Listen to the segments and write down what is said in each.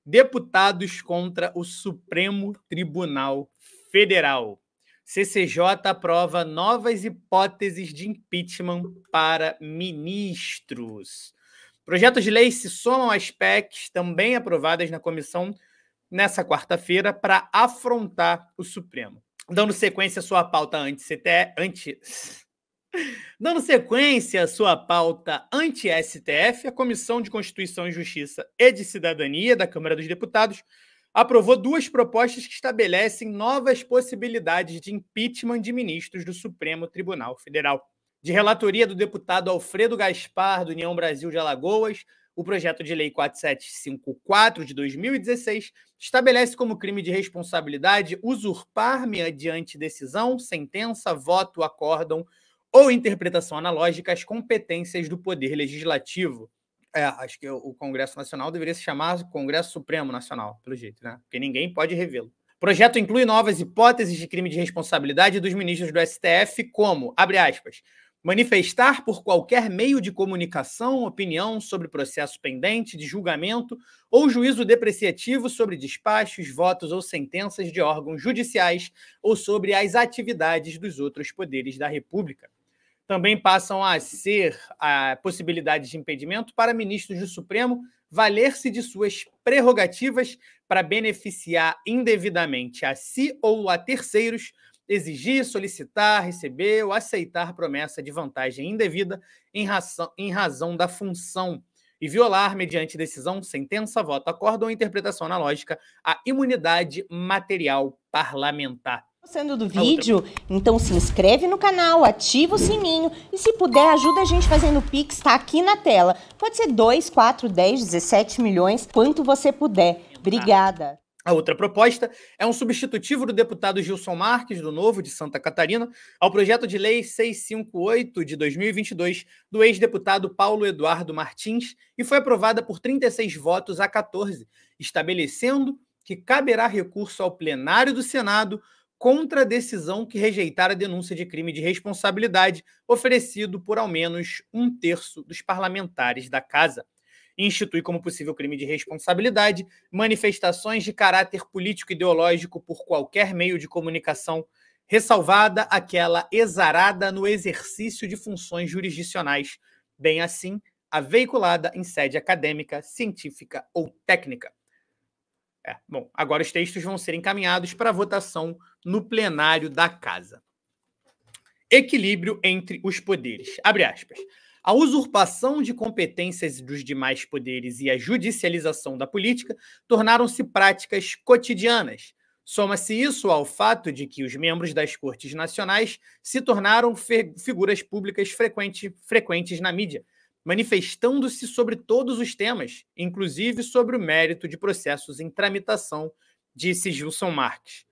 Deputados contra o Supremo Tribunal Federal. CCJ aprova novas hipóteses de impeachment para ministros. Projetos de lei se somam às PECs também aprovadas na comissão nessa quarta-feira para afrontar o Supremo. Dando sequência à sua pauta anti-STF, a Comissão de Constituição e Justiça e de Cidadania da Câmara dos Deputados aprovou duas propostas que estabelecem novas possibilidades de impeachment de ministros do Supremo Tribunal Federal. De relatoria do deputado Alfredo Gaspar, do União Brasil de Alagoas, o projeto de lei 4754 de 2016 estabelece como crime de responsabilidade usurpar mediante decisão, sentença, voto, acórdão ou interpretação analógica as competências do Poder Legislativo. Acho que o Congresso Nacional deveria se chamar Congresso Supremo Nacional, pelo jeito, né? Porque ninguém pode revê-lo. O projeto inclui novas hipóteses de crime de responsabilidade dos ministros do STF, como, abre aspas, manifestar por qualquer meio de comunicação opinião sobre processo pendente de julgamento ou juízo depreciativo sobre despachos, votos ou sentenças de órgãos judiciais ou sobre as atividades dos outros poderes da República. Também passam a ser a possibilidade de impedimento para ministros do Supremo valer-se de suas prerrogativas para beneficiar indevidamente a si ou a terceiros, exigir, solicitar, receber ou aceitar promessa de vantagem indevida em razão da função e violar, mediante decisão, sentença, voto, acordo ou interpretação analógica, a imunidade material parlamentar. Gostando do vídeo? Então se inscreve no canal, ativa o sininho e se puder ajuda a gente fazendo o Pix, tá aqui na tela. Pode ser 2, 4, 10, 17 milhões, quanto você puder. Obrigada. A outra proposta é um substitutivo do deputado Gilson Marques, do Novo, de Santa Catarina, ao projeto de lei 658 de 2022 do ex-deputado Paulo Eduardo Martins e foi aprovada por 36 votos a 14, estabelecendo que caberá recurso ao plenário do Senado contra a decisão que rejeitar a denúncia de crime de responsabilidade oferecido por ao menos 1/3 dos parlamentares da Casa. Institui como possível crime de responsabilidade manifestações de caráter político-ideológico por qualquer meio de comunicação, ressalvada aquela exarada no exercício de funções jurisdicionais, bem assim a veiculada em sede acadêmica, científica ou técnica. Bom, agora os textos vão ser encaminhados para votação no plenário da Casa. Equilíbrio entre os poderes. Abre aspas. A usurpação de competências dos demais poderes e a judicialização da política tornaram-se práticas cotidianas. Soma-se isso ao fato de que os membros das Cortes Nacionais se tornaram figuras públicas frequentes na mídia, manifestando-se sobre todos os temas, inclusive sobre o mérito de processos em tramitação, disse Gilson Marques.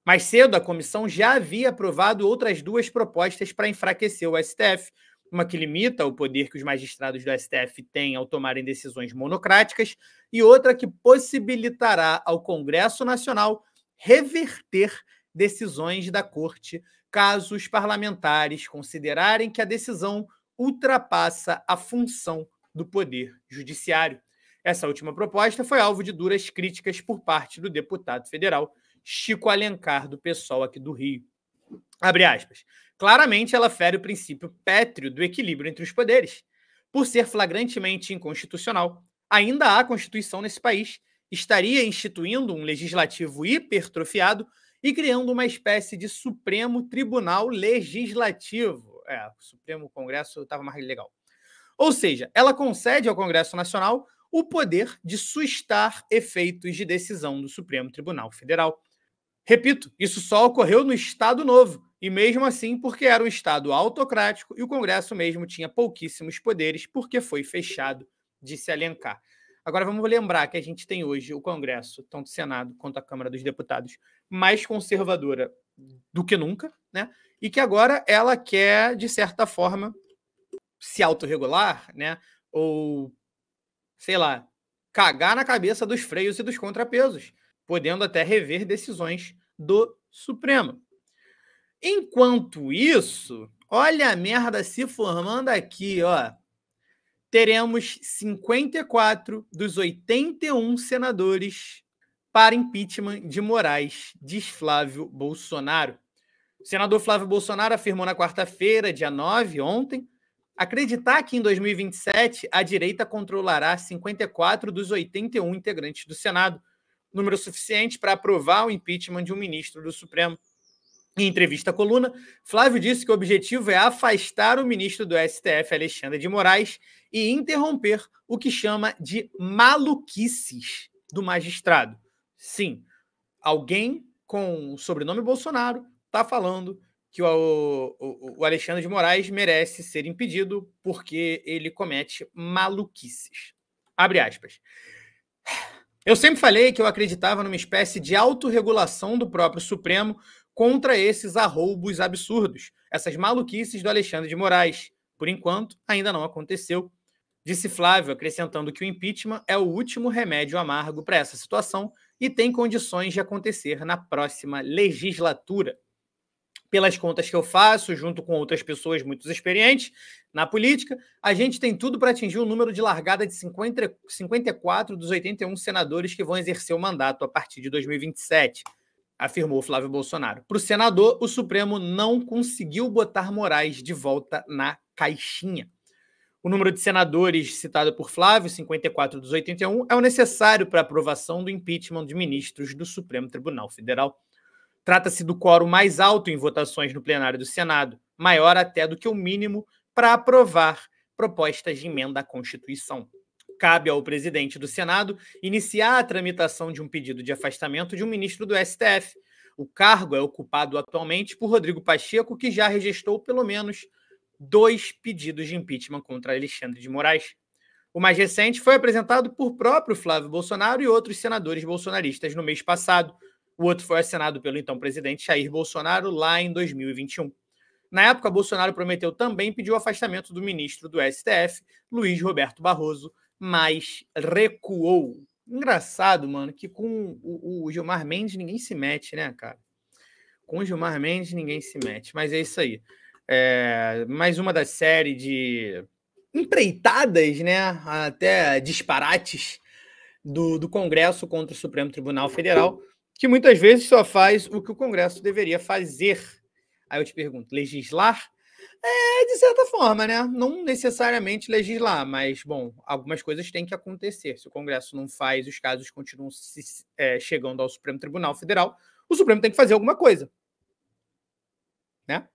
Mais cedo, a comissão já havia aprovado outras duas propostas para enfraquecer o STF, uma que limita o poder que os magistrados do STF têm ao tomarem decisões monocráticas e outra que possibilitará ao Congresso Nacional reverter decisões da Corte, caso os parlamentares considerarem que a decisão ultrapassa a função do Poder Judiciário. Essa última proposta foi alvo de duras críticas por parte do deputado federal Chico Alencar, do PSOL aqui do Rio. Abre aspas. Claramente, ela fere o princípio pétreo do equilíbrio entre os poderes. Por ser flagrantemente inconstitucional, ainda há Constituição nesse país, estaria instituindo um legislativo hipertrofiado e criando uma espécie de Supremo Tribunal Legislativo. O Supremo Congresso estava mais legal. Ou seja, ela concede ao Congresso Nacional o poder de sustar efeitos de decisão do Supremo Tribunal Federal. Repito, isso só ocorreu no Estado Novo, e mesmo assim porque era um Estado autocrático e o Congresso mesmo tinha pouquíssimos poderes porque foi fechado, disse Alencar. Agora vamos lembrar que a gente tem hoje o Congresso, tanto o Senado quanto a Câmara dos Deputados, mais conservadora do que nunca, né? E que agora ela quer, de certa forma, se autorregular, né? Ou, sei lá, cagar na cabeça dos freios e dos contrapesos, podendo até rever decisões do Supremo. Enquanto isso, olha a merda se formando aqui, ó. teremos 54 dos 81 senadores para impeachment de Moraes, diz Flávio Bolsonaro. O senador Flávio Bolsonaro afirmou na quarta-feira, dia 9, ontem, acreditar que em 2027 a direita controlará 54 dos 81 integrantes do Senado, número suficiente para aprovar o impeachment de um ministro do Supremo. Em entrevista à coluna, Flávio disse que o objetivo é afastar o ministro do STF, Alexandre de Moraes, e interromper o que chama de maluquices do magistrado. Sim, alguém com o sobrenome Bolsonaro está falando que o Alexandre de Moraes merece ser impedido porque ele comete maluquices. Abre aspas. Eu sempre falei que eu acreditava numa espécie de autorregulação do próprio Supremo contra esses arroubos absurdos, essas maluquices do Alexandre de Moraes. Por enquanto, ainda não aconteceu. Disse Flávio, acrescentando que o impeachment é o último remédio amargo para essa situação e tem condições de acontecer na próxima legislatura. Pelas contas que eu faço, junto com outras pessoas muito experientes na política, a gente tem tudo para atingir o número de largada de 54 dos 81 senadores que vão exercer o mandato a partir de 2027, afirmou Flávio Bolsonaro. Para o senador, o Supremo não conseguiu botar Moraes de volta na caixinha. O número de senadores citado por Flávio, 54 dos 81, é o necessário para a aprovação do impeachment de ministros do Supremo Tribunal Federal. Trata-se do quórum mais alto em votações no plenário do Senado, maior até do que o mínimo para aprovar propostas de emenda à Constituição. Cabe ao presidente do Senado iniciar a tramitação de um pedido de afastamento de um ministro do STF. O cargo é ocupado atualmente por Rodrigo Pacheco, que já registrou pelo menos 2 pedidos de impeachment contra Alexandre de Moraes. O mais recente foi apresentado por próprio Flávio Bolsonaro e outros senadores bolsonaristas no mês passado. O outro foi assinado pelo então presidente Jair Bolsonaro lá em 2021. Na época, Bolsonaro prometeu também pedir o afastamento do ministro do STF, Luiz Roberto Barroso, mas recuou. Engraçado, mano, que com o Gilmar Mendes ninguém se mete, né, cara? Com o Gilmar Mendes ninguém se mete, mas é isso aí. Mais uma da série de empreitadas, né, até disparates do Congresso contra o Supremo Tribunal Federal, que muitas vezes só faz o que o Congresso deveria fazer. Aí eu te pergunto, legislar? De certa forma, né? Não necessariamente legislar, mas, bom, algumas coisas têm que acontecer. Se o Congresso não faz, os casos continuam chegando ao Supremo Tribunal Federal, o Supremo tem que fazer alguma coisa, né?